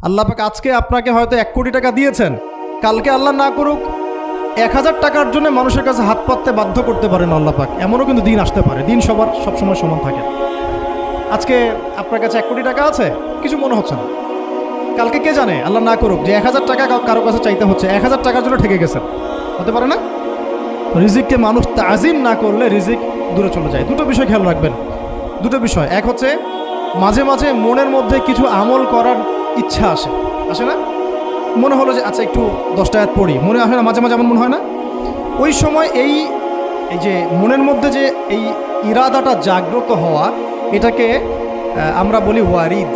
আল্লাহ পাক আজকে আপনাকে হয়তো 1 কোটি টাকা দিয়েছেন, কালকে আল্লাহ না করুক 1000 টাকার জন্য মানুষের কাছে হাত পাততে বাধ্য করতে পারেন আল্লাহ পাক। এমনও কিন্তু দিন আসতে পারে, দিন সবার সবসময় সমান থাকে। আজকে আপনার কাছে 1 কোটি টাকা আছে, কিছু মনে হচ্ছে না। কালকে কে জানে, আল্লাহ না করুক, যে 1000 টাকা কারো কাছে চাইতে হচ্ছে, 1000 টাকার জন্য ঠেকে গেছেন, হতে পারে না? রিজিককে মানুষ তাজিম না করলে রিজিক দূরে চলে যায়। দুটো বিষয় খেয়াল রাখবেন, দুটো বিষয়। এক হচ্ছে মাঝে মাঝে মনের মধ্যে কিছু আমল করার ইচ্ছা আসে না? মনে হলো যে আচ্ছা একটু 10টা আয়াত পড়ি, মনে আসে না মাঝে মাঝে? এমন মনে হয় না? ওই সময় এই যে মনের মধ্যে যে এই ইরাদাটা জাগ্রত হওয়া, এটাকে আমরা বলি ওয়ারিদ।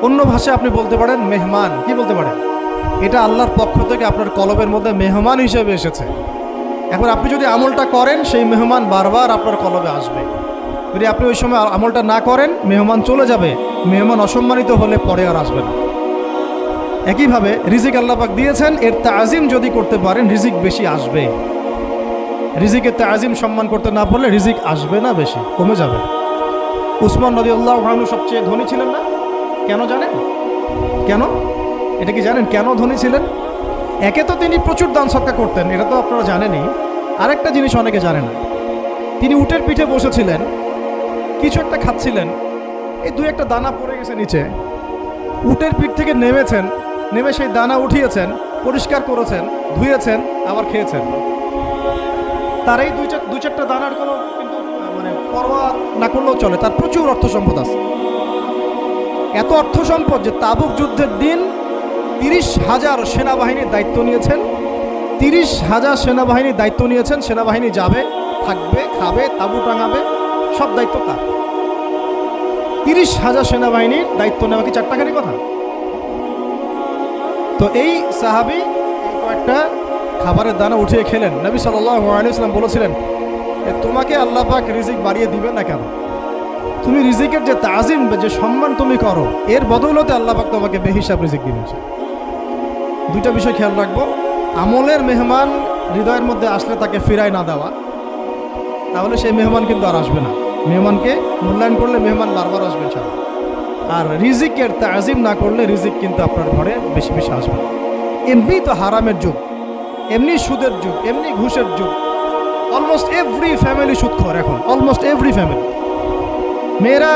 অন্য ভাষায় আপনি বলতে পারেন মেহমান। কি বলতে পারেন? এটা আল্লাহর পক্ষ থেকে আপনার কলবের মধ্যে মেহমান হিসেবে এসেছে। এখন আপনি যদি আমলটা করেন, সেই মেহমান বারবার আপনার কলবে আসবে। যদি আপনি ওই সময় আমলটা না করেন, মেহমান চলে যাবে, মেহমান অসম্মানিত হলে পরে আর আসবে না। একইভাবে রিজিক আল্লাহ পাক দিয়েছেন, এর তাজিম যদি করতে পারেন রিজিক বেশি আসবে। রিজিকের তাজিম সম্মান করতে না পারলে রিজিক আসবে না, বেশি কমে যাবে। উসমান রাদিয়াল্লাহু আনহু সবচেয়ে ধনী ছিলেন না? কেন জানেন? কেন? এটা কি জানেন কেন ধনী ছিলেন? একে তো তিনি প্রচুর দান সদকা করতেন, এটা তো আপনারা জানেনই। আরেকটা জিনিস অনেকে জানে না, তিনি উটের পিঠে বসেছিলেন, কিছু একটা খাচ্ছিলেন, এই 2-1টা দানা পড়ে গেছে নিচে। উটের পিঠ থেকে নেমেছেন, নেমে সেই দানা উঠিয়েছেন, পরিষ্কার করেছেন, ধুয়েছেন, আবার খেয়েছেন। তার এই 2-4টা দানার কোনো কিন্তু মানে পরোয়া না করলেও চলে, তার প্রচুর অর্থ সম্পদ আছে। এত অর্থ সম্পদ যে তাবুক যুদ্ধের দিন 30,000 সেনাবাহিনীর দায়িত্ব নিয়েছেন। 30,000 সেনাবাহিনীর দায়িত্ব নিয়েছেন। সেনাবাহিনী যাবে, থাকবে, খাবে, তাঁবু টাঙাবে, সব দায়িত্ব তার। 30,000 সেনাবাহিনীর দায়িত্ব নেওয়া কি চারটাখানি কথা? তো এই সাহাবী কয়েকটা খাবারের দানা উঠিয়ে খেলেন। নবী সাল্লাল্লাহু আলাইহি ওয়াসাল্লাম বলেছিলেন, তোমাকে আল্লাহ পাক রিজিক বাড়িয়ে দিবেন না কেন? তুমি রিজিকের যে তাজিম, যে সম্মান তুমি করো, এর বদৌলতে আল্লাহ পাক তোমাকে বেহিসাব রিজিক দিবেন। দুইটা বিষয় খেয়াল রাখবো। আমলের মেহমান হৃদয়ের মধ্যে আসলে তাকে ফিরায় না দেওয়া, তাহলে সেই মেহমান কিন্তু আর আসবে না। মেহমানকে মূল্যায়ন করলে মেহমান বারবার আসবে ইনশাআল্লাহ। আর রিজিকের তাজিম না করলে রিজিক কিন্তু আপনার ঘরে বেশি বেশি আসবে। এমনি তো হারামের যুগ, এমনি সুদের যুগ, এমনি ঘুষের যুগ। অলমোস্ট এভরি ফ্যামিলি সুদখোর এখন, অলমোস্ট এভরি ফ্যামিলি। মেয়েরা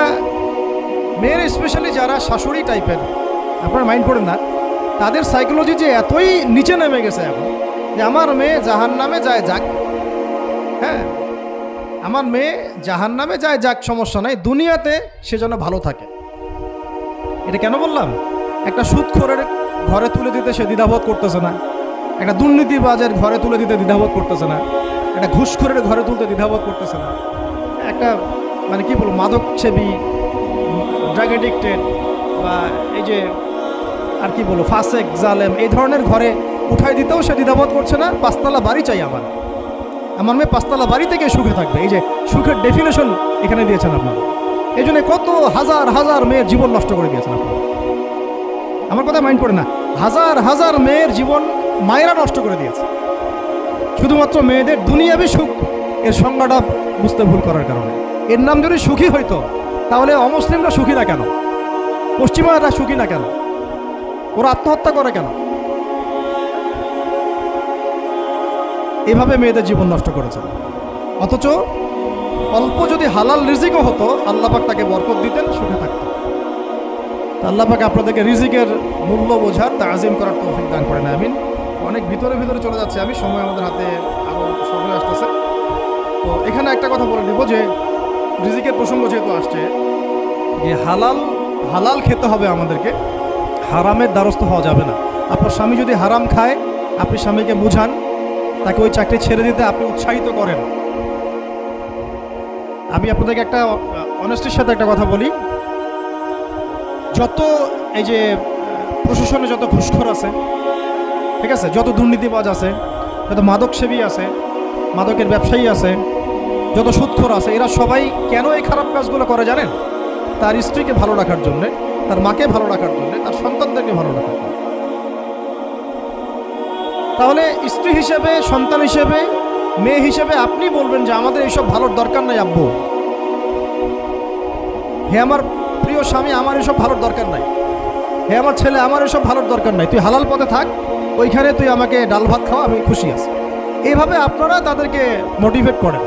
স্পেশালি যারা শাশুড়ি টাইপের, আপনারা মাইন্ড করেন না, তাদের সাইকোলজি যে এতই নিচে নেমে গেছে এখন, যে আমার মেয়ে জাহান্নামে যায় যাক, হ্যাঁ আমার মেয়ে জাহান্নামে যায় যাক, সমস্যা নাই, দুনিয়াতে সে যেন ভালো থাকে। এটা কেন বললাম? একটা সুদখোরের ঘরে তুলে দিতে সে দ্বিধাবোধ করতেছে না, একটা দুর্নীতিবাজের ঘরে তুলে দিতে দ্বিধাবোধ করতেছে না, একটা ঘুষখোরের ঘরে তুলতে দ্বিধাবোধ করতেছে না, একটা মানে কি বলবো মাদকসেবী, ড্রাগ এডিক্টেড বা এই যে আর কি বলবো ফাসেক, জালেম, এই ধরনের ঘরে উঠাই দিতেও সে দ্বিধাবোধ করছে না। 5তলা বাড়ি চাই আমার মেয়ে 5তলা বাড়ি থেকে সুখে থাকবে। এই যে সুখের ডেফিনেশন এখানে দিয়েছেন আপনারা। এই জন্য কত হাজার হাজার মেয়ের জীবন নষ্ট করে দিয়েছেন আপনারা। আমার কথা মাইন্ড করে না, হাজার হাজার মেয়ের জীবন মায়েরা নষ্ট করে দিয়েছে, শুধুমাত্র মেয়েদের দুনিয়াবি সুখ এর সংজ্ঞাটা বুঝতে ভুল করার কারণে। এর নাম যদি সুখী হইতো, তাহলে অমুসলিমরা সুখী না কেন? পশ্চিমারা সুখী না কেন? ওরা আত্মহত্যা করে কেন? এভাবে মেয়েদের জীবন নষ্ট করেছে। অথচ অল্প যদি হালাল রিজিকও হতো, আল্লাহ পাক তাকে বরকত দিতেন, সুখে থাকতেন। আল্লাহ পাক আপনাদেরকে রিজিকের মূল্য বোঝার, তাজিম করার তৌফিক দান করেন, আমিন। অনেক ভিতরে চলে যাচ্ছে আমি, সময় আমাদের হাতে আরও সময় আসতেছে। তো এখানে একটা কথা বলে দিব যে রিজিকের প্রসঙ্গ যেহেতু আসছে, যে হালাল খেতে হবে আমাদেরকে, হারামের দ্বারস্থ হওয়া যাবে না। আপনার স্বামী যদি হারাম খায়, আপনি স্বামীকে বুঝান, তাকে ওই চাকরি ছেড়ে দিতে আপনি উৎসাহিত করেন। আমি আপনাদেরকে একটা অনেস্টির সাথে একটা কথা বলি, যত এই যে প্রশাসনে যত ঘুষখোর আছে, ঠিক আছে, যত দুর্নীতিবাজ আছে, যত মাদকসেবী আছে, মাদকের ব্যবসায়ী আছে, যত সুদখোর আছে, এরা সবাই কেন এই খারাপ কাজগুলো করে জানেন? তার স্ত্রীকে ভালো রাখার জন্যে, তার মাকে ভালো রাখার জন্যে, তার সন্তানদেরকে ভালো রাখার জন্য। তাহলে স্ত্রী হিসেবে, সন্তান হিসেবে, মেয়ে হিসেবে আপনি বলবেন যে আমাদের এইসব ভালোর দরকার নাই আব্বু, হে আমার প্রিয় স্বামী, আমার এসব ভালোর দরকার নাই, হে আমার ছেলে, আমার এসব ভালোর দরকার নাই, তুই হালাল পথে থাক, ওইখানে তুই আমাকে ডাল ভাত খাওয়া, আমি খুশি আছি। এইভাবে আপনারা তাদেরকে মোটিভেট করেন,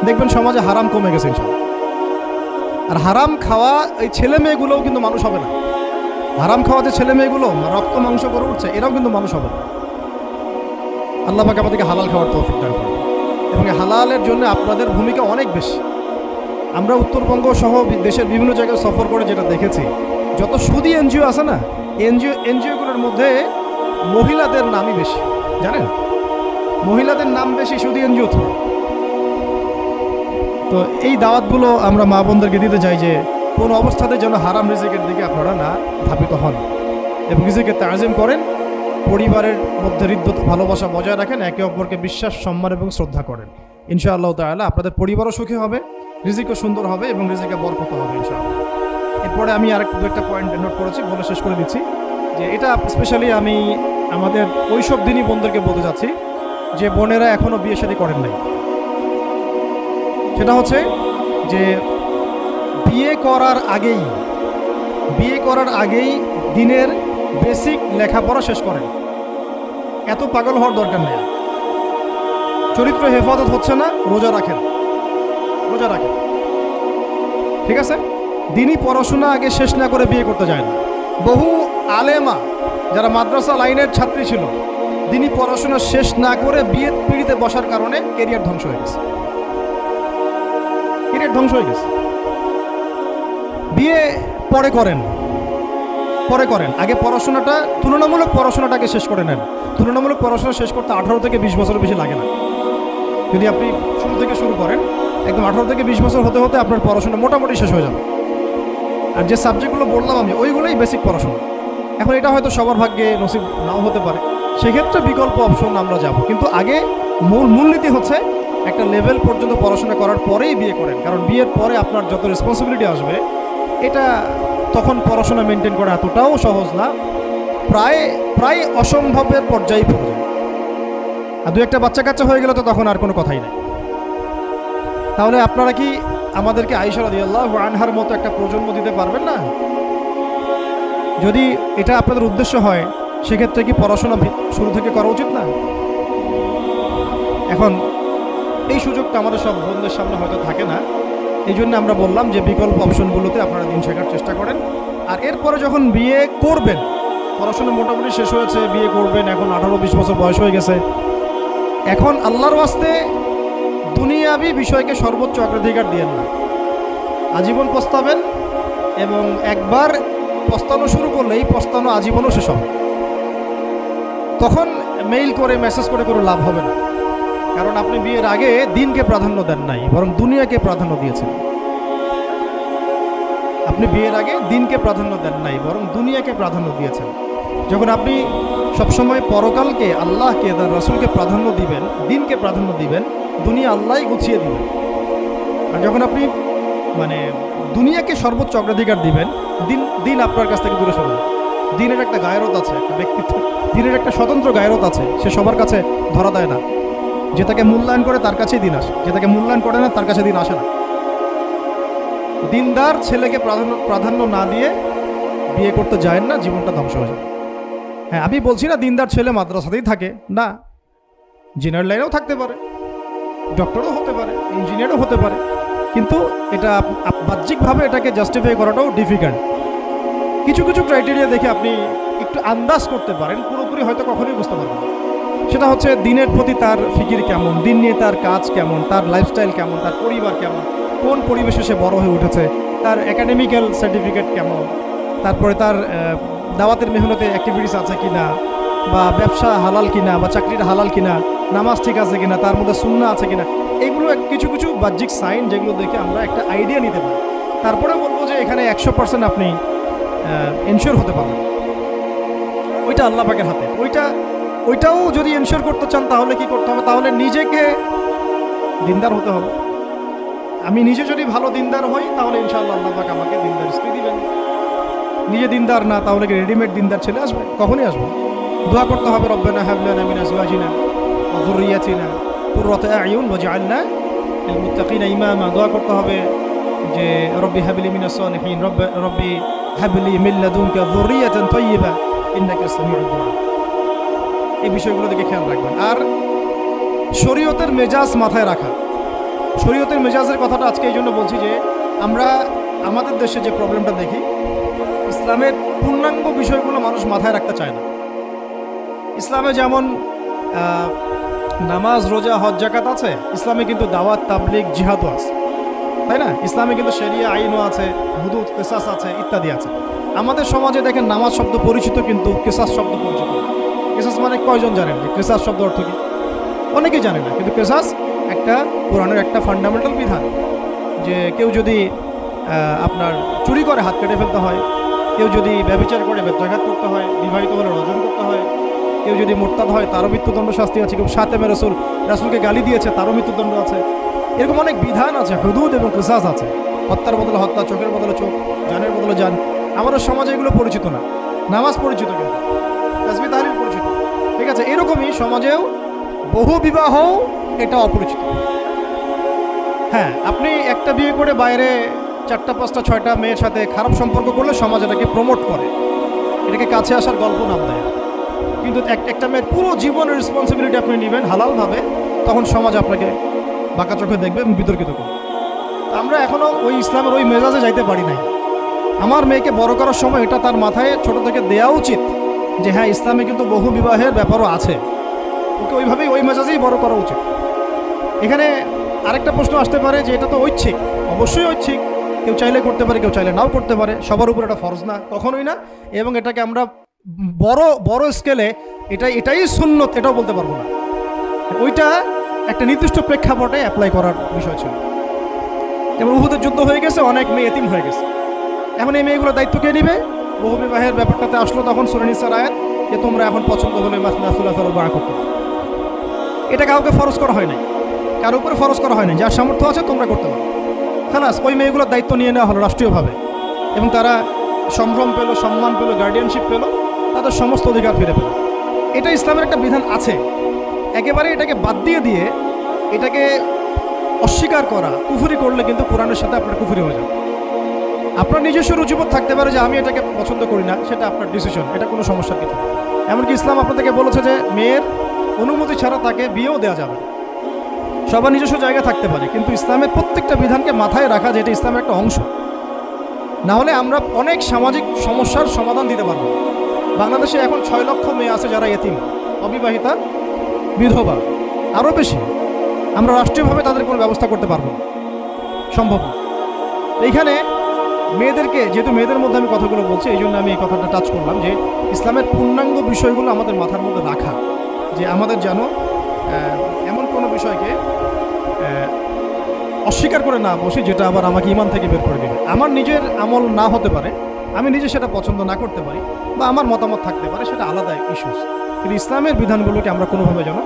দেখবেন সমাজে হারাম কমে গেছে ইনশাআল্লাহ। আর হারাম খাওয়া এই ছেলে মেয়েগুলোও কিন্তু মানুষ হবে না। হারাম খাওয়া যে ছেলে মেয়েগুলো রক্ত মাংস করে উঠছে, এরাও কিন্তু মানুষ হবে না। আল্লাহ পাক আমাদেরকে হালাল খাওয়ার তৌফিক দান করেন, এবং হালালের জন্য আপনাদের ভূমিকা অনেক বেশি। আমরা উত্তরবঙ্গ সহ দেশের বিভিন্ন জায়গায় সফর করে যেটা দেখেছি, যত সুদী এনজিও আছে না, এনজিওগুলোর মধ্যে মহিলাদের নামই বেশি, জানেন? মহিলাদের নাম বেশি সুদী এনজিও থেকে। তো এই দাওয়াতগুলো আমরা মা বোনদেরকে দিতে চাই যে কোন অবস্থাতে যেন হারাম রিজিকের দিকে আপনারা না ধাবিত হন, এবং রিজিকের তাজিম করেন, পরিবারের মধ্যে হৃদ্যতা ভালোবাসা বজায় রাখেন, একে অপরকে বিশ্বাস, সম্মান এবং শ্রদ্ধা করেন। ইনশাআল্লাহ তাআলা আপনাদের পরিবারও সুখী হবে, রিজিকও সুন্দর হবে, এবং রিজিকে বরকত হবে ইনশাআল্লাহ। এরপরে আমি দু একটা পয়েন্ট নোট করেছি, বলে শেষ করে দিচ্ছি যে এটা স্পেশালি আমি আমাদের ওইসব দিনই বোনদেরকে বলতে চাচ্ছি যে বোনেরা এখনও বিয়ে শাদী করেন নাই। সেটা হচ্ছে যে বিয়ে করার আগেই দিনের বেসিক লেখাপড়া শেষ করেন। এত পাগল হওয়ার দরকার নেই। চরিত্র হেফাজত হচ্ছে না, রোজা রাখেন, ঠিক আছে? দিনই পড়াশোনা আগে শেষ না করে বিয়ে করতে যায় না। বহু আলেমা যারা মাদ্রাসা লাইনের ছাত্রী ছিল, দিনই পড়াশোনা শেষ না করে বিয়ের পিঁড়িতে বসার কারণে কেরিয়ার ধ্বংস হয়ে গেছে। বিয়ে পরে করেন, আগে পড়াশোনাটা, তুলনামূলক পড়াশোনাটাকে শেষ করে নেন। তুলনামূলক পড়াশোনা শেষ করতে 18 থেকে 20 বছর বেশি লাগে না। যদি আপনি শুরু থেকে শুরু করেন, একদম 18 থেকে 20 বছর হতে হতে আপনার পড়াশোনা মোটামুটি শেষ হয়ে যাবে। আর যে সাবজেক্টগুলো বললাম আমি, ওইগুলোই বেসিক পড়াশোনা। এখন এটা হয়তো সবার ভাগ্যে নসিব নাও হতে পারে, সেক্ষেত্রে বিকল্প অপশন আমরা যাব। কিন্তু আগে মূলনীতি হচ্ছে একটা লেভেল পর্যন্ত পড়াশোনা করার পরেই বিয়ে করেন, কারণ বিয়ের পরে আপনার যত রেসপন্সিবিলিটি আসবে, এটা তখন পড়াশোনা মেনটেন করা এতটাও সহজ না, প্রায় অসম্ভবের পর্যায়ে পড়ে যায়। আর দু একটা বাচ্চা কাচ্চা হয়ে গেলে তো তখন আর কোনো কথাই নেই। তাহলে আপনারা কি আমাদেরকে আয়েশা রাদিয়াল্লাহু আনহার মতো একটা প্রজন্ম দিতে পারবেন না? যদি এটা আপনাদের উদ্দেশ্য হয়, সেক্ষেত্রে কি পড়াশোনা শুরু থেকে করা উচিত না? এখন এই সুযোগটা আমাদের সব বন্ধুদের সামনে হয়তো থাকে না, এই জন্য আমরা বললাম যে বিকল্প অপশনগুলোতে আপনারা দিন শেখার চেষ্টা করেন। আর এরপরে যখন বিয়ে করবেন, পড়াশোনা মোটামুটি শেষ হয়েছে, বিয়ে করবেন, এখন 18-20 বছর বয়স হয়ে গেছে, এখন আল্লাহর ওয়াস্তে দুনিয়াবি বিষয়কে সর্বোচ্চ অগ্রাধিকার দিয়েন না। আজীবন পস্তাবেন, এবং একবার পস্তানো শুরু করলে এই পস্তানো আজীবনও শেষ হবে। তখন মেইল করে মেসেজ করে কোনো লাভ হবে না, কারণ আপনি বিয়ের আগে দিনকে প্রাধান্য দেন নাই, বরং দুনিয়াকে প্রাধান্য দিয়েছেন। আপনি বিয়ের আগে দিনকে প্রাধান্য দেন নাই, বরং দুনিয়াকে প্রাধান্য দিয়েছেন। যখন আপনি সবসময় পরকালকে, আল্লাহকে, তার রাসূলকে প্রাধান্য দিবেন, দিনকে প্রাধান্য দিবেন, দুনিয়া আল্লাহই গুছিয়ে দিবেন। আর যখন আপনি দুনিয়াকে সর্বোচ্চ অগ্রাধিকার দিবেন, দিন আপনার কাছ থেকে দূরে সরে যাবে। দিনের একটা গায়রত আছে, একটা ব্যক্তিত্ব, দিনের একটা স্বতন্ত্র গায়রত আছে, সে সবার কাছে ধরা দেয় না। যে তাকে মূল্যায়ন করে তার কাছেই দিন আসে, যে তাকে মূল্যায়ন করে না তার কাছে দিন আসে না। দিনদার ছেলেকে প্রাধান্য না দিয়ে বিয়ে করতে যায় না, জীবনটা ধ্বংস হয়ে যায়। হ্যাঁ, আমি বলছি না দিনদার ছেলে মাদ্রাসাতেই থাকে না, ইঞ্জিনিয়ার লাইনেও থাকতে পারে, ডক্টরও হতে পারে, ইঞ্জিনিয়ারও হতে পারে, কিন্তু এটা বাহ্যিকভাবে এটাকে জাস্টিফাই করাটাও ডিফিকাল্ট। কিছু ক্রাইটেরিয়া দেখে আপনি একটু আন্দাজ করতে পারেন, পুরোপুরি হয়তো কখনোই বুঝতে পারবেন না। সেটা হচ্ছে দিনের প্রতি তার ফিকির কেমন, দিন নিয়ে তার কাজ কেমন, তার লাইফস্টাইল কেমন, তার পরিবার কেমন, কোন পরিবেশে সে বড় হয়ে উঠেছে, তার একাডেমিক্যাল সার্টিফিকেট কেমন, তারপরে তার দাওয়াতের মেহনতে অ্যাক্টিভিটিস আছে কিনা, বা ব্যবসা হালাল কিনা, বা চাকরিটা হালাল কিনা, নামাজ ঠিক আছে কিনা, তার মধ্যে সুন্নাহ আছে কিনা, এইগুলো কিছু বাহ্যিক সাইন যেগুলো দেখে আমরা একটা আইডিয়া নিতে পারি। তারপরে বলবো যে এখানে 100% আপনি এনশিওর হতে পারবেন, ওইটা আল্লাহ পাকের হাতে। ওইটাও যদি এনশিওর করতে চান তাহলে কি করতে হবে? তাহলে নিজেকে দিনদার হতে হবে। আমি নিজে যদি ভালো দিনদার হই তাহলে ইনশাআল্লাহ আল্লাহ পাক আমাকে দিনদার স্ত্রী দিবেন। নিজে দিনদার না, তাহলে কি রেডিমেড দিনদার ছেলে আসবে? কখনই আসবে। দোয়া করতে হবে, রব্বানা হাব লানা মিন আজওয়াজিনা ওয়া যুররিয়াতিনা কুররাতা আ'য়ুন ওয়াজআলনা লিল মুত্তাকিনা ইমামা। দোয়া করতে হবে যে রব্বি হাবলি মিনাস সালিহিন, রব্বি হাবলি মিন লাদুনকা যুররিয়াতান তাইয়্যিবা ইন্নাকা সামিউদ দুআ। এই বিষয়গুলো দিকে খেয়াল রাখবেন। আর শরীয়তের মেজাজ মাথায় রাখা, শরীয়তের মেজাজের কথাটা আজকে এই জন্য বলছি যে আমরা আমাদের দেশে যে প্রবলেমটা দেখি, ইসলামের পূর্ণাঙ্গ বিষয়গুলো মানুষ মাথায় রাখতে চায় না। ইসলামে যেমন নামাজ, রোজা, হজ, যাকাত আছে, ইসলামে কিন্তু দাওয়াত, তাবলিগ, জিহাদও আছে, তাই না? ইসলামে কিন্তু শরিয়া আইনও আছে, হুদুদ, কিসাস আছে, ইত্যাদি আছে। আমাদের সমাজে দেখেন নামাজ শব্দ পরিচিত কিন্তু কিসাস শব্দ পরিচিত। কিসাস মানে কয়জন জানেন যে কিসাস শব্দ অর্থ কি? অনেকেই জানে না, কিন্তু কিসাস একটা কোরআনের একটা ফান্ডামেন্টাল বিধান যে কেউ যদি আপনার চুরি করে হাত কেটে ফেলতে হয়, কেউ যদি ব্যভিচার করে বেত্রাঘাত করতে হয়, বিবাহিত হলে রজন করতে হয়, কেউ যদি মোরতাদ হয় তারও মৃত্যুদণ্ড শাস্তি আছে, কেউ শাতেমে রাসূলকে গালি দিয়েছে তারও মৃত্যুদণ্ড আছে। এরকম অনেক বিধান আছে, হুদুদ এবং কিসাস আছে। হত্যার বদলে হত্যা, চোখের বদলে চোখ, জানের বদলে জান। আমাদের সমাজে এগুলো পরিচিত না। নামাজ পরিচিত কিন্তু, তাসবিহ তাহলিল পরিচিত, ঠিক আছে? এরকমই সমাজেও বহু বিবাহ এটা অপরিচিত। হ্যাঁ, আপনি একটা বিয়ে করে বাইরে 4টা 5টা 6টা মেয়ের সাথে খারাপ সম্পর্ক করলে সমাজ এটাকে প্রমোট করে, এটাকে কাছে আসার গল্প নাম দেয়। কিন্তু একটা মেয়ের পুরো জীবনের রেসপন্সিবিলিটি আপনি নেবেন হালালভাবে, তখন সমাজ আপনাকে বাঁকা চোখে দেখবে এবং বিতর্কিত করবে। আমরা এখনও ওই ইসলামের ওই মেজাজে যাইতে পারি নাই। আমার মেয়েকে বড় করার সময় এটা তার মাথায় ছোট থেকে দেওয়া উচিত যে হ্যাঁ, ইসলামে কিন্তু বহু বিবাহের ব্যাপারও আছে, ওকে ওইভাবেই ওই মেজাজেই বড় করা উচিত। এখানে আরেকটা প্রশ্ন আসতে পারে যে এটা তো ঐচ্ছিক। অবশ্যই ঐচ্ছিক, কেউ চাইলে করতে পারে, কেউ চাইলে নাও করতে পারে, সবার উপর এটা ফরজ না, কখনোই না। এবং এটাকে আমরা বড় স্কেলে এটাই সুন্নত এটাও বলতে পারবো না। ওইটা একটা নির্দিষ্ট প্রেক্ষাপটে অ্যাপ্লাই করার বিষয় ছিল। যেমন উহুদের যুদ্ধ হয়ে গেছে, অনেক মেয়ে এতিম হয়ে গেছে, এখন এই মেয়েগুলো দায়িত্ব কে নেবে? বহু বিবাহের ব্যাপারটাতে আসলো তখন সূরা নিসার আয়াত যে তোমরা এখন পছন্দ হলে মাসনা সুলাসা রুবা করতে। এটা কাউকে ফরজ করা হয় নাই, কারো উপরে ফরজ করা হয় নাই। যার সামর্থ্য আছে তোমরা করতে পারো। খালাস, ওই মেয়েগুলোর দায়িত্ব নিয়ে নেওয়া হলো রাষ্ট্রীয়ভাবে, এবং তারা সম্ভ্রম পেল, সম্মান পেল, গার্ডিয়ানশিপ পেল, তাদের সমস্ত অধিকার ফিরে পেল। এটা ইসলামের একটা বিধান আছে। একেবারে এটাকে বাদ দিয়ে এটাকে অস্বীকার করা, কুফরি করলে কিন্তু কোরআনের সাথে আপনার কুফরি হয়ে যাবে। আপনার নিজস্ব রুচিবোধ থাকতে পারে যে আমি এটাকে পছন্দ করি না, সেটা আপনার ডিসিশন, এটা কোনো সমস্যার কিছু। এমনকি ইসলাম আপনাদেরকে বলেছে যে মেয়ের অনুমতি ছাড়া তাকে বিয়েও দেওয়া যাবে। সবার নিজস্ব জায়গা থাকতে পারে, কিন্তু ইসলামের প্রত্যেকটা বিধানকে মাথায় রাখা যে এটা ইসলামের একটা অংশ। না হলে আমরা অনেক সামাজিক সমস্যার সমাধান দিতে পারব। বাংলাদেশে এখন 6 লক্ষ মেয়ে আছে যারা এতিম, অবিবাহিতা, বিধবা, আরও বেশি। আমরা রাষ্ট্রীয়ভাবে তাদের কোনো ব্যবস্থা করতে পারবো না, সম্ভব না। এইখানে মেয়েদেরকে, যেহেতু মেয়েদের মধ্যে আমি কথাগুলো বলছি, এই জন্য আমি এই কথাটা টাচ করলাম যে ইসলামের পূর্ণাঙ্গ বিষয়গুলো আমাদের মাথার মধ্যে রাখা, যে আমাদের যেন এমন কোনো বিষয়কে অস্বীকার করে না বসে যেটা আবার আমাকে ইমান থেকে বের করে দেবে। আমার নিজের আমল না হতে পারে, আমি নিজে সেটা পছন্দ না করতে পারি, বা আমার মতামত থাকতে পারে, সেটা আলাদা ইস্যুস। কিন্তু ইসলামের বিধানগুলোকে আমরা কোনোভাবে যেন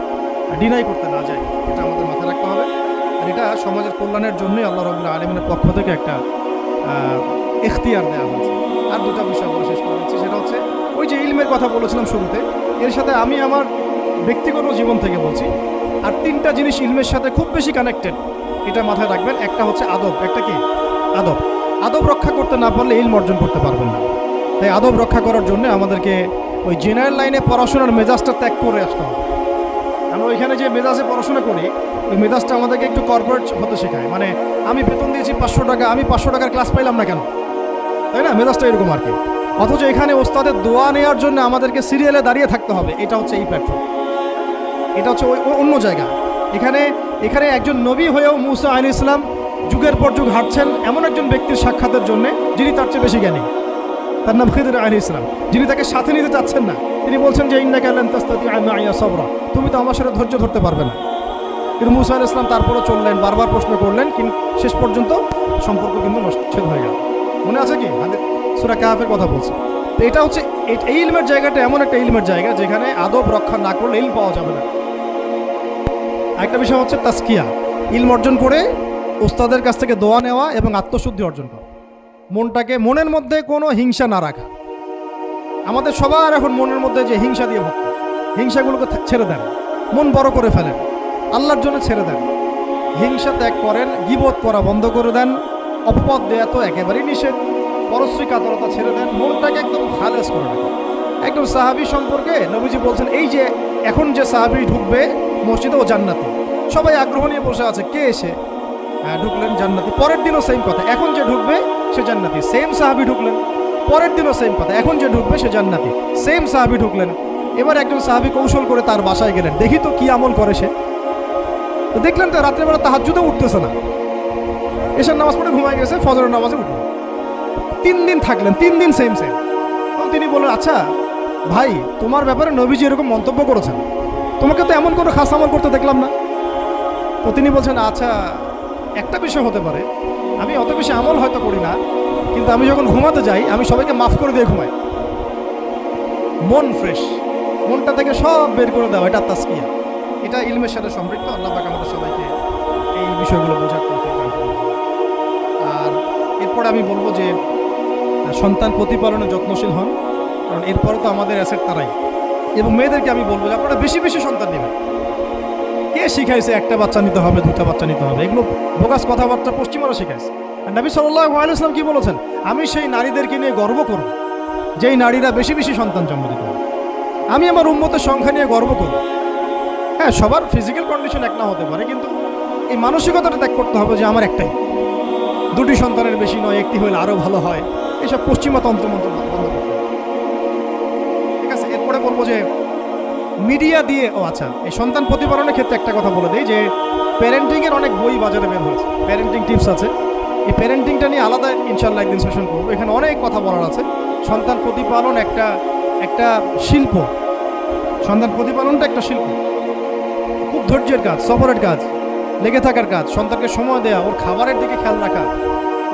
ডিনাই করতে না যাই, এটা আমাদের মাথায় রাখতে হবে। আর এটা সমাজের কল্যাণের জন্যই আল্লাহ রাব্বুল আলামিনের পক্ষ থেকে একটা এখতিয়ার দেওয়া হয়েছে। আর দুটা বিষয় বলে শেষ করে দিচ্ছি, সেটা হচ্ছে ওই যে ইলমের কথা বলেছিলাম শুরুতে, এর সাথে আমি আমার ব্যক্তিগত জীবন থেকে বলছি। আর 3টা জিনিস ইলমের সাথে খুব বেশি কানেক্টেড, এটা মাথায় রাখবেন। একটা হচ্ছে আদব। একটা কি? আদব। আদব রক্ষা করতে না পারলে ইলম অর্জন করতে পারবেন না। তাই আদব রক্ষা করার জন্য আমাদেরকে ওই জেনারেল লাইনে পড়াশোনার মেজাজটা ত্যাগ করে আসতে হবে। আমরা ওইখানে যে মেজাজে পড়াশোনা করি, ওই মেজাজটা আমাদেরকে একটু কর্পোরেট হতে শেখায়। মানে আমি বেতন দিয়েছি 500 টাকা, আমি 500 টাকার ক্লাস পাইলাম না কেন, তাই না? মেজাজটা এরকম আর কি। অথচ এখানে ওস্তাদের দোয়া নেওয়ার জন্য আমাদেরকে সিরিয়ালে দাঁড়িয়ে থাকতে হবে। এটা হচ্ছে এই প্ল্যাটফর্ম, এটা হচ্ছে ওই অন্য জায়গা। এখানে একজন নবী হয়েও মুসা আলাইহিস সালাম যুগের পর যুগ হাঁটছেন এমন একজন ব্যক্তির সাক্ষাতের জন্য যিনি তার চেয়ে বেশি জ্ঞানী। তার নাম খিদর আলাইহিস সালাম, যিনি তাকে সাথে নিতে চাচ্ছেন না। তিনি বলছেন যে ইন্নাকা লান তাস্তাতিআ মাইয়া সাবরা, তুমি তো আমার সাথে ধৈর্য ধরতে পারবে না। কিন্তু মুসা আলাইহিস সালাম তারপরও চললেন, বারবার প্রশ্ন করলেন, কিন্তু শেষ পর্যন্ত সম্পর্ক কিন্তু নষ্ট হয়ে গেল। মনে আছে কি? সূরা কাহফের কথা বলছে। তো এটা হচ্ছে এই ইলমের জায়গাটা এমন একটা ইলমের জায়গা যেখানে আদব রক্ষা না করলে ইলম পাওয়া যাবে না। আরেকটা বিষয় হচ্ছে তাসকিয়া, ইলম অর্জন করে ওস্তাদের কাছ থেকে দোয়া নেওয়া এবং আত্মশুদ্ধি অর্জন করা। মনের মধ্যে কোনো হিংসা না রাখা। আমাদের সবার এখন মনের মধ্যে যে হিংসা দিয়ে ভর্তি, হিংসাগুলোকে ছেড়ে দেন, মন বড় করে ফেলেন, আল্লাহর জন্য ছেড়ে দেন, হিংসা ত্যাগ করেন, গীবত করা বন্ধ করে দেন, অপবাদ দেয়া তো একেবারেই নিষেধ। পরশ্রী কাতরতা ছেড়ে দেন, মনটাকে একদম খালেস করে রাখেন। একদম সাহাবী সম্পর্কে নবীজি বলছেন, এই যে এখন যে সাহাবী ঢুকবে মসজিদে ও জান্নাতি, সবাই আগ্রহ নিয়ে বসে আছে, কে এসে ঢুকলেন জান্নাতি। পরের দিনও সেম কথা, এখন যে ঢুকবে সে জান্নাতি। সেম সাহাবী ঢুকলেন, পরের দিনও সেম কথা, এখন যে ঢুকবে সে জান্নাতি। সেম সাহাবী ঢুকলেন। এবার একজন সাহাবী কৌশল করে তার বাসায় গেলেন, দেখি তো কি আমল করে সে। তো দেখলেন তো রাত্রেবেলা তাহাজ্জুদে উঠতেছে না, এশার নামাজ পড়ে ঘুমায় গেছে, ফজরের নামাজে উঠলেন। 3 দিন থাকলেন, 3 দিন সেম সেম। তখন তিনি বললেন, আচ্ছা ভাই, তোমার ব্যাপারে নবীজি এরকম মন্তব্য করেছেন, তোমাকে তো এমন কোনো খাস আমল করতে দেখলাম না। তো তিনি বলছেন, আচ্ছা একটা বিষয় হতে পারে, আমি অত বেশি আমল হয়তো করি না, কিন্তু আমি যখন ঘুমাতে যাই আমি সবাইকে মাফ করে দিয়ে ঘুমাই। মন ফ্রেশ, মনটা থেকে সব বের করে দেওয়া, এটা তাসকিয়া, এটা ইলমের সাথে সম্পৃক্ত। আল্লাহ পাক আমাদের সবাইকে এই বিষয়গুলো বোঝার তৌফিক দান করুন। আর এরপরে আমি বলবো যে সন্তান প্রতিপালনে যত্নশীল হন, কারণ এরপরে তো আমাদের অ্যাসেট তারাই। এবং মেয়েদেরকে আমি বলবো যে আপনারা বেশি বেশি সন্তান নেবেন। কে শিখাইছে একটা বাচ্চা নিতে হবে, 2টা বাচ্চা নিতে হবে? এগুলো বোগাস কথাবার্তা পশ্চিমারা শিখাইছে। আর নবী সাল্লাল্লাহু আলাইহি ওয়াসাল্লাম কি বলেছেন? আমি সেই নারীদেরকে নিয়ে গর্ব করব যেই নারীরা বেশি বেশি সন্তান জন্ম দিতে হবে। আমি আমার উম্মতের সংখ্যা নিয়ে গর্ব করব। হ্যাঁ, সবার ফিজিক্যাল কন্ডিশন এক না হতে পারে, কিন্তু এই মানসিকতাটা ত্যাগ করতে হবে যে আমার একটাই, 2টি সন্তানের বেশি নয়, একটি হলে আরও ভালো হয়। এসব পশ্চিমা তন্ত্রমন্ত্র বন্ধ করতে হবে। ঠিক আছে, এরপরে বলবো যে মিডিয়া দিয়ে, আচ্ছা, এই সন্তান প্রতিপালনের ক্ষেত্রে একটা কথা বলে দিই যে প্যারেন্টিংয়ের অনেক বই বাজারে বের হয়েছে, প্যারেন্টিং টিপস আছে। এই প্যারেন্টিংটা নিয়ে আলাদা ইনশাল্লাহ একদিন সেশন করবো, এখানে অনেক কথা বলার আছে। সন্তান প্রতিপালন একটা শিল্প, সন্তান প্রতিপালনটা একটা শিল্প, খুব ধৈর্যের কাজ, সবরের কাজ, লেগে থাকার কাজ। সন্তানকে সময় দেওয়া, ওর খাবারের দিকে খেয়াল রাখা,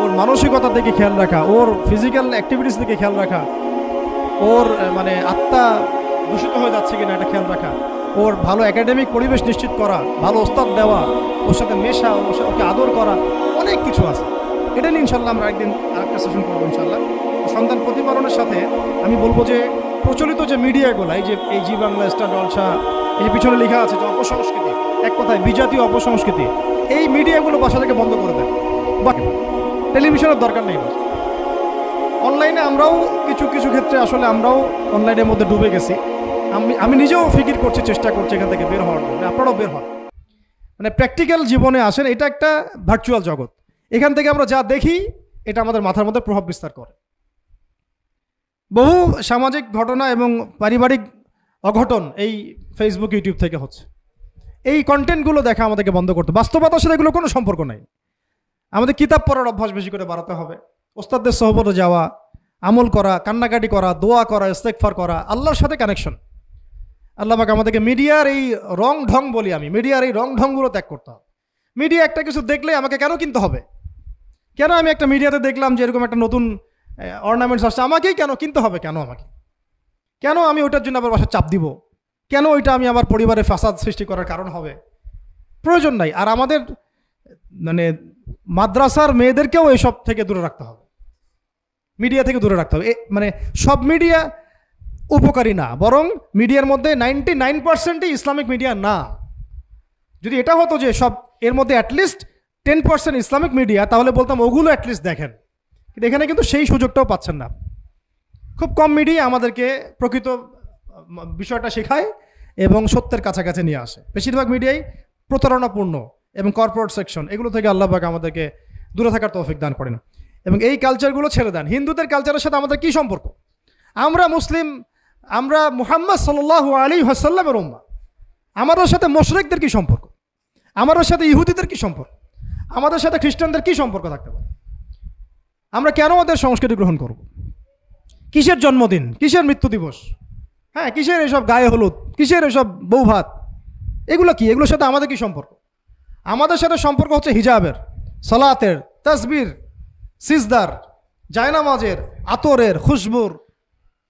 ওর মানসিকতার দিকে খেয়াল রাখা, ওর ফিজিক্যাল অ্যাক্টিভিটিস দিকে খেয়াল রাখা, ওর মানে আত্মা দূষিত হয়ে যাচ্ছে কিনা এটা খেয়াল রাখা, ওর ভালো একাডেমিক পরিবেশ নিশ্চিত করা, ভালো ওস্তাদ দেওয়া, ওর সাথে মেশা, ওকে আদর করা, অনেক কিছু আছে। এটা নিয়ে ইনশাল্লাহ আমরা একদিন আরেকটা সেশন করবো ইনশাল্লাহ। সন্তান প্রতিপালনের সাথে আমি বলবো যে প্রচলিত যে মিডিয়াগুলো, এই জি বাংলা, স্টার জলসা, এই যে পিছনে লেখা আছে যে অপসংস্কৃতি, এক কথায় বিজাতীয় অপসংস্কৃতি, এই মিডিয়াগুলো বাসা থেকে বন্ধ করে দেয়। বাকি টেলিভিশনের দরকার নেই। অনলাইনে আমরাও কিছু কিছু ক্ষেত্রে আসলে আমরাও অনলাইনের মধ্যে ডুবে গেছি। আমি নিজেও ফিকির করছি, চেষ্টা করছি এখান থেকে বের হওয়ার জন্য। আপনারাও বের হন, মানে প্র্যাকটিক্যাল জীবনে আসেন। এটা একটা ভার্চুয়াল জগৎ, এখান থেকে আমরা যা দেখি এটা আমাদের মাথার মধ্যে প্রভাব বিস্তার করে। বহু সামাজিক ঘটনা এবং পারিবারিক অঘটন এই ফেসবুক, ইউটিউব থেকে হচ্ছে। এই কন্টেন্টগুলো দেখা আমাদেরকে বন্ধ করতে, বাস্তবতার সাথে এগুলো কোনো সম্পর্ক নাই। আমাদের কিতাব পড়ার অভ্যাস বেশি করে বাড়াতে হবে, ওস্তাদদের সহবতে যাওয়া, আমল করা, কান্নাকাটি করা, দোয়া করা, ইস্তেগফার করা, আল্লাহর সাথে কানেকশন। আল্লাহ পাক আমাদেরকে মিডিয়ার এই রং ঢং বলি আমি, মিডিয়ার এই রং ঢংগুলো ত্যাগ করতে হবে। মিডিয়া একটা কিছু দেখলে আমাকে কেন কিনতে হবে? কেন আমি একটা মিডিয়াতে দেখলাম যে এরকম একটা নতুন অর্নামেন্টস আসছে, আমাকেই কেন কিনতে হবে? কেন আমাকে, কেন আমি ওইটার জন্য আবার বাসায় চাপ দিব? কেন ওইটা আমি আমার পরিবারে ফাসাদ সৃষ্টি করার কারণ হবে? প্রয়োজন নাই। আর আমাদের মানে মাদ্রাসার মেয়েদেরকেও এইসব থেকে দূরে রাখতে হবে, মিডিয়া থেকে দূরে রাখতে হবে। মানে সব মিডিয়া উপকারী না, বরং মিডিয়ার মধ্যে 99%ই ইসলামিক মিডিয়া না। যদি এটা হতো যে সব এর মধ্যে অ্যাটলিস্ট 10% ইসলামিক মিডিয়া, তাহলে বলতাম ওগুলো অ্যাটলিস্ট দেখেন। কিন্তু এখানে কিন্তু সেই সুযোগটাও পাচ্ছেন না। খুব কম মিডিয়া আমাদেরকে প্রকৃত বিষয়টা শেখায় এবং সত্যের কাছাকাছি নিয়ে আসে। বেশিরভাগ মিডিয়াই প্রতারণাপূর্ণ এবং কর্পোরেট সেকশন, এগুলো থেকে আল্লাহ পাক আমাদেরকে দূরে থাকার তৌফিক দান করেন এবং এই কালচারগুলো ছেড়ে দেন। হিন্দুদের কালচারের সাথে আমাদের কী সম্পর্ক? আমরা মুসলিম, আমরা মুহাম্মদ সাল্লাল্লাহু আলাইহি ওয়াসাল্লামের উম্মাহ। আমাদের সাথে মুশরিকদের কী সম্পর্ক? আমাদের সাথে ইহুদিদের কী সম্পর্ক? আমাদের সাথে খ্রিস্টানদের কী সম্পর্ক থাকতে পারে? আমরা কেন ওদের সংস্কৃতি গ্রহণ করব? কিসের জন্মদিন, কিসের মৃত্যু দিবস, হ্যাঁ, কিসের এসব গায়ে হলুদ, কিসের এসব বৌভাত, এগুলো কি? এগুলোর সাথে আমাদের কী সম্পর্ক? আমাদের সাথে সম্পর্ক হচ্ছে হিজাবের, সালাতের, তাসবির, সিজদার, জায়নামাজের, আতরের, খুশবুর,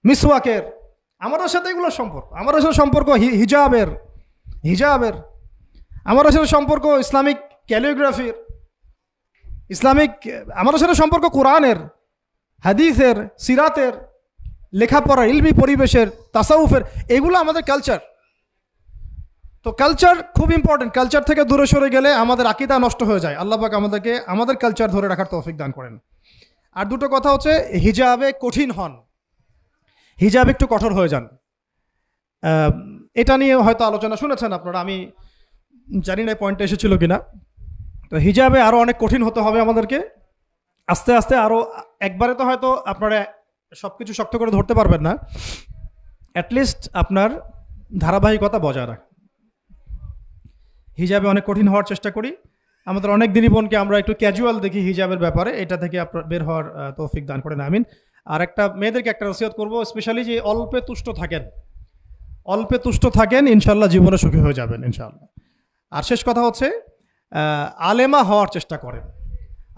মিসওয়াকের। আমাদের সাথে এগুলোর সম্পর্ক। আমাদের সাথে সম্পর্ক হিজাবের, আমাদের সাথে সম্পর্ক ইসলামিক ক্যালিগ্রাফির, ইসলামিক, আমাদের সাথে সম্পর্ক কোরআনের, হাদিসের, সিরাতের, লেখাপড়া, ইলমি পরিবেশের, তাসাউফের, এগুলো আমাদের কালচার। তো কালচার খুব ইম্পর্টেন্ট। কালচার থেকে দূরে সরে গেলে আমাদের আকীদা নষ্ট হয়ে যায়। আল্লাহ পাক আমাদেরকে আমাদের কালচার ধরে রাখার তৌফিক দান করেন। আর দুটো কথা হচ্ছে, হিজাবে কঠিন হন, হিজাব একটু কঠোর হয়ে যান। এটা নিয়ে হয়তো আলোচনা শুনেছেন আপনারা, আমি জানি না পয়েন্টটা এসেছিল কিনা। তো হিজাবে আরও অনেক কঠিন হতে হবে আমাদেরকে, আস্তে আস্তে আরও। একবারে তো হয়তো আপনারা সব কিছু শক্ত করে ধরতে পারবেন না, অ্যাটলিস্ট আপনার ধারাবাহিকতা বজায় রাখ। হিজাবে অনেক কঠিন হওয়ার চেষ্টা করি। আমাদের অনেক দিনই বোনকে আমরা একটু ক্যাজুয়াল দেখি হিজাবের ব্যাপারে, এটা থেকে আপনার বের হওয়ার তৌফিক দান করেন, আমিন। আর একটা মেয়েদেরকে একটা নসিহত করবো, স্পেশালি যে অল্পে তুষ্ট থাকেন, অল্পে তুষ্ট থাকেন, ইনশাল্লাহ জীবনে সুখী হয়ে যাবেন ইনশাল্লাহ। আর শেষ কথা হচ্ছে, আলেমা হওয়ার চেষ্টা করেন,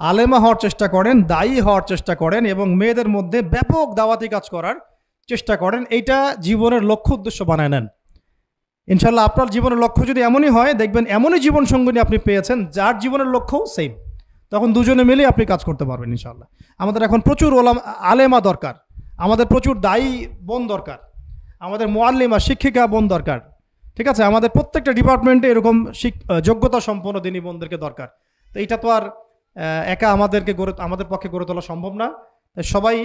আলেমা হওয়ার চেষ্টা করেন, দায়ী হওয়ার চেষ্টা করেন, এবং মেয়েদের মধ্যে ব্যাপক দাওয়াতি কাজ করার চেষ্টা করেন। এইটা জীবনের লক্ষ্য উদ্দেশ্য বানায় নেন ইনশাল্লাহ। আপনার জীবনের লক্ষ্য যদি এমনই হয়, দেখবেন এমনই জীবন সঙ্গিনী আপনি পেয়েছেন যার জীবনের লক্ষ্য সেম, তখন দুজনে মিলে আপনি কাজ করতে পারবেন ইনশাল্লাহ। আমাদের এখন প্রচুর আলেমা দরকার, আমাদের প্রচুর দায়ী বোন দরকার, আমাদের মুআল্লিমা শিক্ষিকা বোন দরকার, ঠিক আছে? আমাদের প্রত্যেকটা ডিপার্টমেন্টে এরকম যোগ্যতা সম্পন্ন দিনী বোনদেরকে দরকার। তো এইটা তো আর একা আমাদের পক্ষে গড়ে তোলা সম্ভব না। তাই সবাই